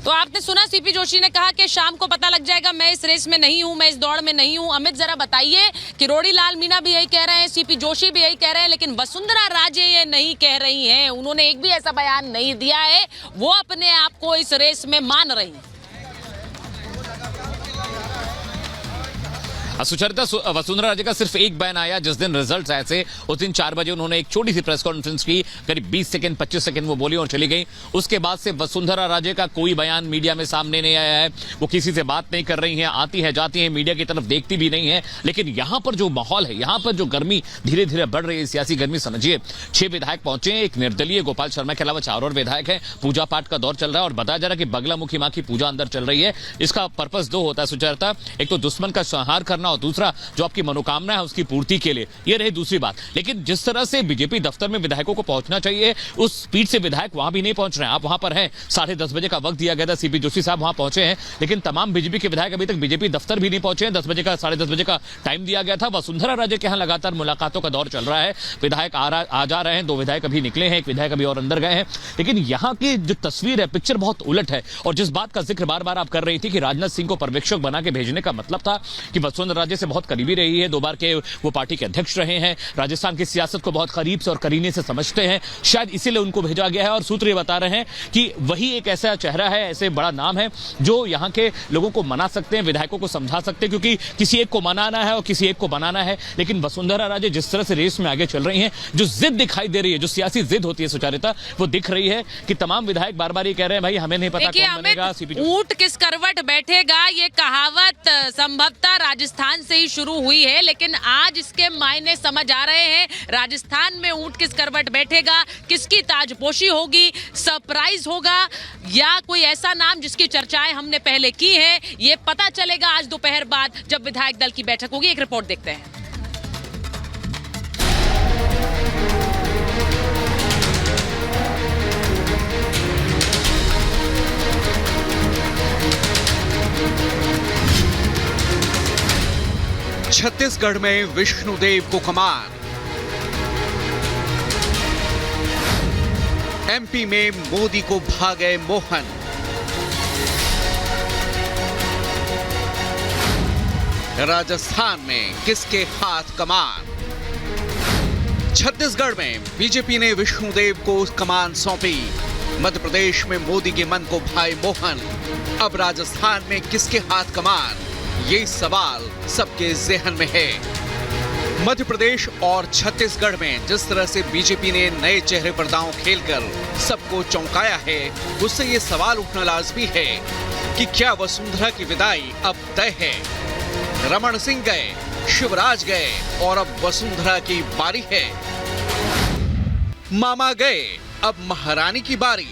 तो आपने सुना सीपी जोशी ने कहा कि शाम को पता लग जाएगा, मैं इस रेस में नहीं हूं, मैं इस दौड़ में नहीं हूं। अमित जरा बताइए, किरोड़ी लाल मीणा भी यही कह रहे हैं, सीपी जोशी भी यही कह रहे हैं, लेकिन वसुंधरा राजे ये नहीं कह रही हैं। उन्होंने एक भी ऐसा बयान नहीं दिया है, वो अपने आप को इस रेस में मान रही हैं। सुचरिता, वसुंधरा राजे का सिर्फ एक बयान आया जिस दिन रिजल्ट्स आए थे, उस दिन 4 बजे उन्होंने एक छोटी सी प्रेस कॉन्फ्रेंस की, करीब 20 सेकंड 25 सेकंड वो बोली और चली गई। उसके बाद से वसुंधरा राजे का कोई बयान मीडिया में सामने नहीं आया है। वो किसी से बात नहीं कर रही हैं, आती है जाती है, मीडिया की तरफ देखती भी नहीं है। लेकिन यहां पर जो माहौल है, यहां पर जो गर्मी धीरे धीरे बढ़ रही है, सियासी गर्मी समझिए। 6 विधायक पहुंचे हैं, एक निर्दलीय गोपाल शर्मा के अलावा 4 और विधायक हैं। पूजा पाठ का दौर चल रहा है और बताया जा रहा है कि बगलामुखी मां की पूजा अंदर चल रही है। इसका पर्पस 2 होता है सुचरिता, एक तो दुश्मन का संहार करना और दूसरा जो आपकी मनोकामना है उसकी पूर्ति के लिए। ये रही दूसरी बात। लेकिन जिस तरह से बीजेपी दफ्तर में विधायकों को पहुंचना चाहिए, उस स्पीड से विधायक वहां भी नहीं पहुंच रहे हैं। आप वहां पर हैं, 10:30 बजे का वक्त दिया गया था, सीपी जोशी साहब वहां पहुंचे हैं, लेकिन तमाम बीजेपी के विधायक अभी तक बीजेपी दफ्तर भी नहीं पहुंचे हैं। 10 बजे का 10:30 बजे का टाइम दिया गया था। वसुंधरा राजे के यहां लगातार मुलाकातों का दौर चल रहा है, विधायक आ जा रहे हैं। 2 विधायक अभी निकले हैं, एक विधायक अभी और अंदर गए हैं। लेकिन यहां की जो तस्वीर है, पिक्चर बहुत उलट है। और जिस बात का जिक्र बार बार आप कर रही थी कि राजनाथ सिंह को पर्यवेक्षक बना के भेजने का मतलब था कि वसुंधरा राजे से बहुत करीबी रही है, 2 बार के वो पार्टी के अध्यक्ष रहे हैं, राजस्थान की सियासत को बहुत करीब से और करीने से समझते हैं, शायद इसीलिए उनको भेजा गया है। और सूत्र ये बता रहे हैं कि वही एक ऐसा चेहरा है, ऐसे बड़ा नाम है जो यहां के लोगों को मना सकते हैं, विधायकों को समझा सकते हैं, क्योंकि किसी एक को मनाना है और किसी एक को बनाना है। लेकिन वसुंधरा राजे जिस तरह से रेस में आगे चल रही हैं, जो जिद दिखाई दे रही है, जो सियासी जिद होती है सुचारिता, वो दिख रही है कि तमाम विधायक बार बार ये कह रहे हैं भाई हमें नहीं पता कौन बनेगा। ऊंट किस करवट बैठेगा, ये कहावत संभवतः राजस्थान से ही शुरू हुई है, लेकिन आज इसके मायने समझ आ रहे हैं। राजस्थान में ऊंट किस करवट बैठेगा, किसकी ताजपोशी होगी, सरप्राइज होगा या कोई ऐसा नाम जिसकी चर्चाएं हमने पहले की हैं, ये पता चलेगा आज दोपहर बाद जब विधायक दल की बैठक होगी। एक रिपोर्ट देखते हैं। छत्तीसगढ़ में विष्णुदेव को कमान, एमपी में मोदी को भागे मोहन, राजस्थान में किसके हाथ कमान। छत्तीसगढ़ में बीजेपी ने विष्णुदेव को कमान सौंपी, मध्य प्रदेश में मोदी के मन को भाए मोहन। अब राजस्थान में किसके हाथ कमान, ये सवाल सबके जहन में है। मध्य प्रदेश और छत्तीसगढ़ में जिस तरह से बीजेपी ने नए चेहरे पर दांव खेलकर सबको चौंकाया है, उससे ये सवाल उठना लाजमी है कि क्या वसुंधरा की विदाई अब तय है। रमन सिंह गए, शिवराज गए और अब वसुंधरा की बारी है। मामा गए, अब महारानी की बारी।